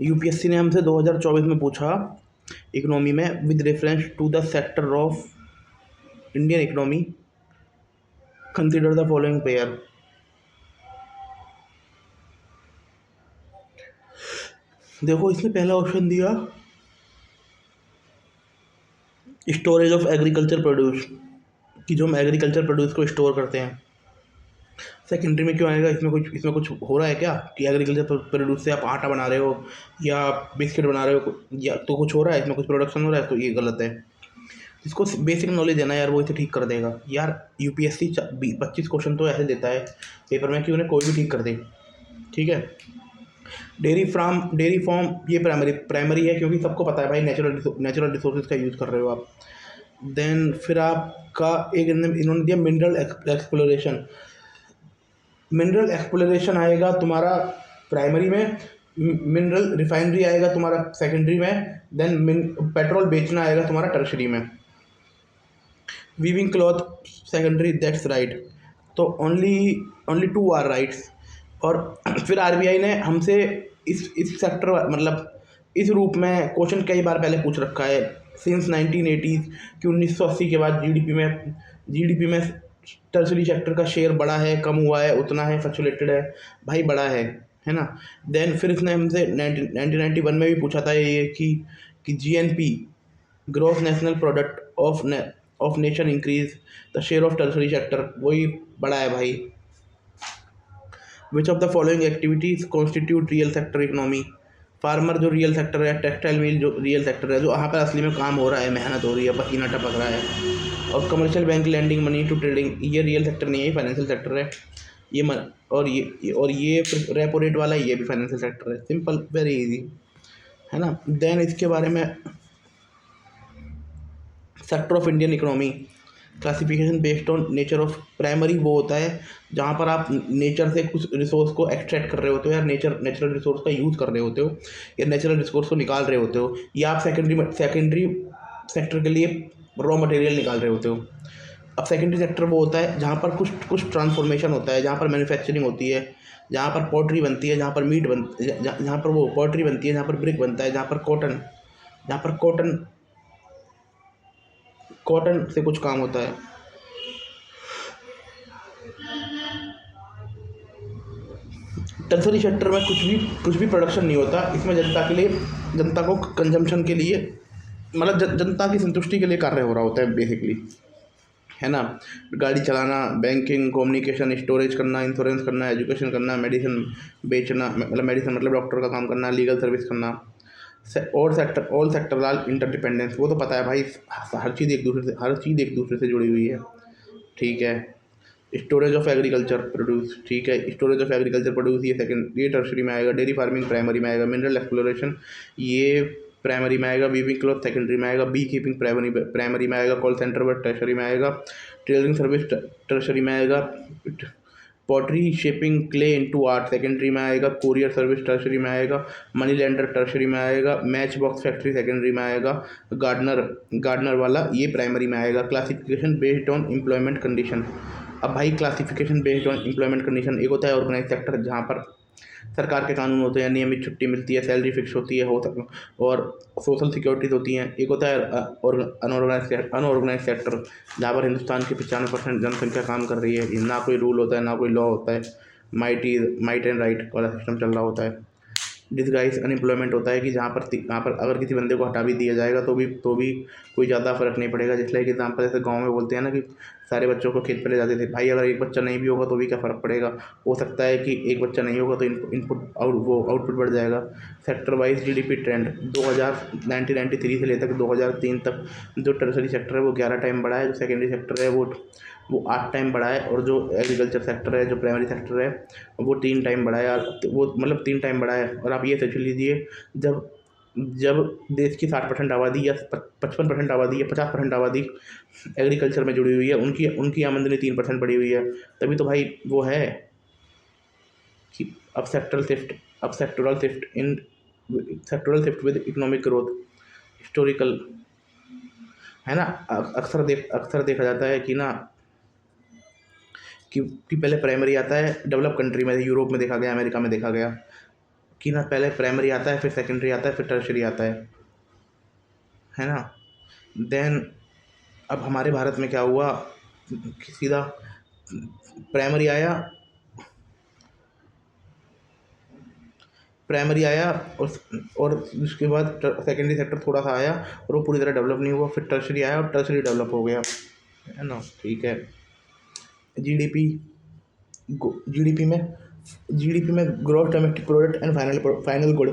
UPSC ने हमसे 2024 में पूछा इकोनॉमी में, with reference to the sector of Indian economy consider the following pair. देखो इसमें पहला ऑप्शन दिया स्टोरेज ऑफ एग्रीकल्चर प्रोड्यूस, कि जो हम एग्रीकल्चर प्रोड्यूस को स्टोर करते हैं। सेकेंडरी में क्यों आएगा? इसमें कुछ हो रहा है क्या कि एग्रीकल्चर प्रोड्यूस से आप आटा बना रहे हो या बिस्किट बना रहे हो, या तो कुछ हो रहा है, इसमें कुछ प्रोडक्शन हो रहा है, तो ये गलत है। जिसको बेसिक नॉलेज है ना यार, वो इसे ठीक कर देगा यार। यूपीएससी 25 क्वेश्चन तो ऐसे देता है पेपर में कि उन्हें कोई भी ठीक कर दे। ठीक है। डेयरी फार्म ये प्राइमरी है, क्योंकि सबको पता है भाई नेचुरल रिसोर्सेज का यूज़ कर रहे हो आप। देन फिर आपका एक इन्होंने दिया एक्सप्लोरेशन। मिनरल एक्सप्लोरेशन आएगा तुम्हारा प्राइमरी में, मिनरल रिफाइनरी आएगा तुम्हारा सेकेंडरी में, देन पेट्रोल बेचना आएगा तुम्हारा टर्शरी में। Weaving cloth secondary, that's right. तो ओनली टू आर राइट्स। और फिर आरबीआई ने हमसे इस सेक्टर मतलब इस रूप में क्वेश्चन कई बार पहले पूछ रखा है सिंस 1980 कि 1980 के बाद जीडीपी में टर्शरी सेक्टर का शेयर बढ़ा है, कम हुआ है, उतना है, फ्लक्चुएटेड है? भाई बड़ा है ना। देन फिर इसने हमसे 1991 में भी पूछा था ये कि GNP, gross national product of nation increase, the share of tertiary sector, वही बड़ा है भाई। Which of the following activities constitute real sector economy? Farmer जो रियल सेक्टर है, टेक्सटाइल मिल जो रियल सेक्टर है, जो वहाँ पर असली में काम हो रहा है, मेहनत हो रही है, पसीना टपक रहा है। और commercial bank lending money to trading, ये रियल सेक्टर नहीं है, ये फाइनेंशियल सेक्टर है। और ये रेपो रेट वाला, ये भी फाइनेंशियल सेक्टर है। सिंपल, वेरी इजी, है ना। देन इसके बारे में sector of Indian economy classification based on nature of primary, वो होता है जहाँ पर आप नेचर से कुछ रिसोर्स को एक्सट्रैक्ट कर रहे होते हो, या नेचुरल रिसोर्स का यूज़ कर रहे होते हो, या नेचुरल रिसोर्स को निकाल रहे होते हो, या आप सेकेंडरी सेक्टर के लिए रॉ मटेरियल निकाल रहे होते हो। अब सेकेंडरी सेक्टर वो होता है जहाँ पर कुछ ट्रांसफॉर्मेशन होता है, जहाँ पर मैन्युफैक्चरिंग होती है, जहाँ पर पॉटरी बनती है, जहाँ पर मीट जहाँ पर वो पॉटरी बनती है, जहाँ पर ब्रिक बनता है, जहाँ पर कॉटन से कुछ काम होता है। टर्सरी सेक्टर में कुछ भी प्रोडक्शन नहीं होता। इसमें जनता को कंजम्पशन के लिए, मतलब जनता की संतुष्टि के लिए कार्य हो रहा होता है बेसिकली, है ना। गाड़ी चलाना, बैंकिंग, कम्युनिकेशन, स्टोरेज करना, इंश्योरेंस करना, एजुकेशन करना, मेडिसिन बेचना, मतलब मेडिसिन मतलब डॉक्टर का काम करना, लीगल सर्विस करना। ऑल सेक्टर आर इंटरडिपेंडेंस, वो तो पता है भाई, हर चीज़ एक दूसरे से जुड़ी हुई है। ठीक है। स्टोरेज ऑफ एग्रीकल्चर प्रोड्यूस, ठीक है, स्टोरेज ऑफ एग्रीकल्चर प्रोड्यूस ये टर्शरी में आएगा। डेयरी फार्मिंग प्राइमरी में आएगा। मिनरल एक्सप्लोरेशन ये प्राइमरी में आएगा। वीविंग क्लॉथ सेकेंडरी में आएगा। बी कीपिंग प्राइमरी में आएगा। कॉल सेंटर वर्क टर्शरी में आएगा। टेलरिंग सर्विस टर्शरी में आएगा। Pottery shaping clay into art secondary में आएगा। कोरियर सर्विस टर्शरी में आएगा। मनी लेंडर टर्शरी में आएगा। मैच बॉक्स फैक्ट्री सेकेंडरी में आएगा। गार्डनर वाला ये प्राइमरी में आएगा। Classification based on employment condition. अब भाई classification based on employment condition, एक होता है ऑर्गेनाइज सेक्टर जहाँ पर सरकार के कानून होते हैं, नियमित छुट्टी मिलती है, सैलरी फिक्स होती है और सोशल सिक्योरिटीज़ होती हैं। एक होता है अनऑर्गेनाइज सेक्टर जहाँ पर हिंदुस्तान की 95% जनसंख्या काम कर रही है, ना कोई रूल होता है, ना कोई लॉ होता है, माइट एंड राइट वाला सिस्टम चल रहा होता है। डिसगाइज अनएम्प्लॉयमेंट होता है कि जहाँ पर अगर किसी बंदे को हटा भी दिया जाएगा तो भी कोई ज़्यादा फर्क नहीं पड़ेगा। जिस लाइक एग्जाम्पल जैसे गांव में बोलते हैं ना कि सारे बच्चों को खेत पे ले जाते थे, भाई अगर एक बच्चा नहीं भी होगा तो भी क्या फ़र्क पड़ेगा। हो सकता है कि एक बच्चा नहीं होगा तो आउटपुट बढ़ जाएगा। सेक्टर वाइज जीडीपी ट्रेंड 1993 से लेकर 2003 तक जो टर्सरी सेक्टर है वो 11 टाइम बढ़ा है। जो सेकेंडरी सेक्टर है वो 8 टाइम बढ़ा है। और जो एग्रीकल्चर सेक्टर है, जो प्राइमरी सेक्टर है, वो 3 टाइम बढ़ा है यार। वो मतलब 3 टाइम बढ़ा है। और आप ये सोच लीजिए, जब जब देश की 60% आबादी या 55% आबादी या 50% आबादी एग्रीकल्चर में जुड़ी हुई है, उनकी आमदनी 3% बढ़ी हुई है, तभी तो भाई वो है कि अब sectoral shift with economic growth historical, है ना। अक्सर देखा जाता है कि ना कि पहले प्राइमरी आता है डेवलप कंट्री में, यूरोप में देखा गया, अमेरिका में देखा गया, कि ना पहले प्राइमरी आता है, फिर सेकेंडरी आता है, फिर टर्शरी आता है ना। देन अब हमारे भारत में क्या हुआ कि सीधा प्राइमरी आया, प्राइमरी आया और उसके बाद सेकेंडरी सेक्टर थोड़ा सा आया और वो पूरी तरह डेवलप नहीं हुआ, फिर टर्शरी आया और टर्शरी डेवलप हो गया, है ना। ठीक है। जीडीपी, जीडीपी में जीडीपी में gross domestic product and final good,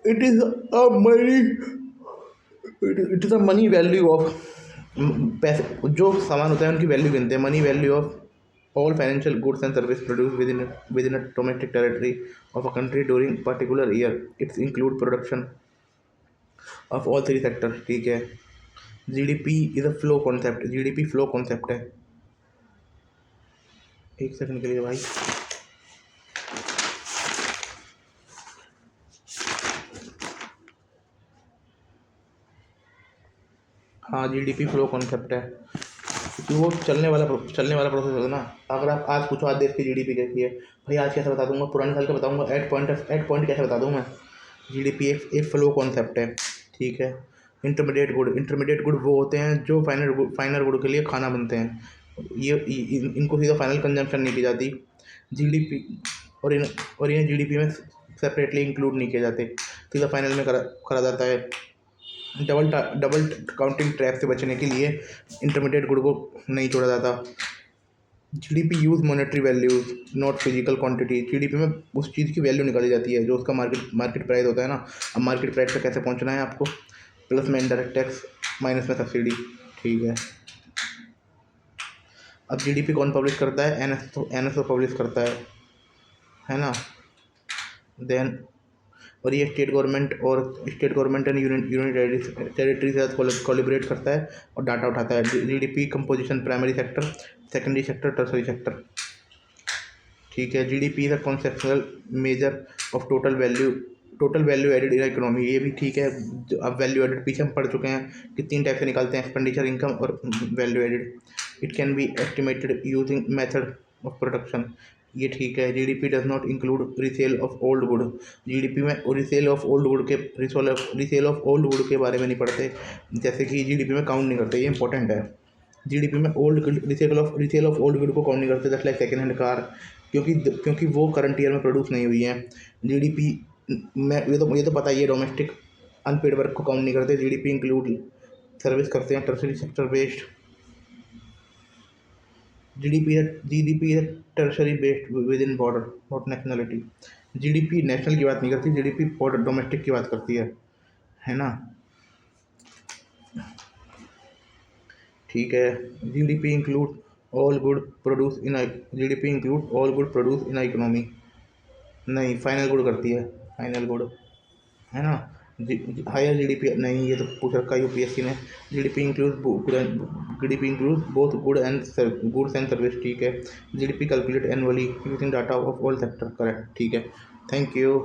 it is a money, it is a money value of, पैसे जो सामान होता है उनकी वैल्यू गिनते हैं, money value of all financial goods and service produced within a domestic territory of a country during particular year. It include production of all three sectors. ठीक है। GDP is a flow concept, GDP flow concept है। एक second के लिए भाई। हाँ, GDP flow concept है क्योंकि वो चलने वाला प्रोसेस होता है ना। अगर आप आज पूछो आज देश की जीडीपी कैसी है, भाई आज कैसे बता दूंगा, पुराने साल का बताऊंगा, एट पॉइंट कैसे बता दूँ मैं। जीडीपी एक फ्लो कॉन्सेप्ट है। ठीक है। इंटरमीडिएट गुड वो होते हैं जो फाइनल गुड के लिए खाना बनते हैं, इनको सीधा फाइनल कंजम्पशन नहीं की जाती जीडीपी, और इन्हें जीडीपी में सेपरेटली इंक्लूड नहीं किए जाते, सीधा फाइनल में करा जाता है। डबल काउंटिंग ट्रैप से बचने के लिए इंटरमीडिएट गुड को नहीं छोड़ा जाता। GDP use monetary values not physical quantity, GDP में उस चीज़ की वैल्यू निकाली जाती है जो उसका मार्केट प्राइस होता है ना। अब मार्केट प्राइस पे कैसे पहुंचना है आपको, प्लस में इनडायरेक्ट टैक्स, माइनस में सब्सिडी। ठीक है। अब जीडीपी कौन पब्लिश करता है, एनएसओ पब्लिश करता है ना। देन और ये state government and union territory के साथ कोलिब्रेट करता है और डाटा उठाता है। GDP composition, primary sector, secondary sector, tertiary sector. ठीक है। GDP is a conceptual measure of total value added in economy, ये भी ठीक है। अब वैल्यू एडेड पीछे हम पढ़ चुके हैं कि 3 टाइप से निकालते हैं, एक्सपेंडिचर, इनकम और value added. It can be estimated using method of production, ये ठीक है। GDP does not include resale of old good, GDP में रिसेल ऑफ ओल्ड गुड के रिसेल ऑफ ओल्ड गुड के बारे में नहीं पढ़ते, जैसे कि जीडीपी में काउंट नहीं करते, ये इंपॉर्टेंट है। जीडीपी में रिसेल ऑफ ओल्ड गुड को काउंट नहीं करते, just like second hand car, क्योंकि वो करंट ईयर में प्रोड्यूस नहीं हुई है। जीडीपी में ये तो पता ही है, डोमेस्टिक अनपेड वर्क को काउंट नहीं करते। जीडीपी इंक्लूड सर्विस करते हैं, टर्सरी सेक्टर बेस्ड। जीडीपी है tertiary based with in border, not nationality. GDP national की बात नहीं करती, जीडीपी बॉर्डर डोमेस्टिक की बात करती है ना। ठीक है। GDP include all good produce in GDP include all good produce in economy, नहीं, फाइनल गुड करती है, फाइनल गुड, है ना। हायर जीडीपी नहीं, ये तो पूछ रखा है यूपीएससी ने। GDP include both goods and service. ठीक है। GDP calculate annually using data of all sector, correct. ठीक है। Thank you.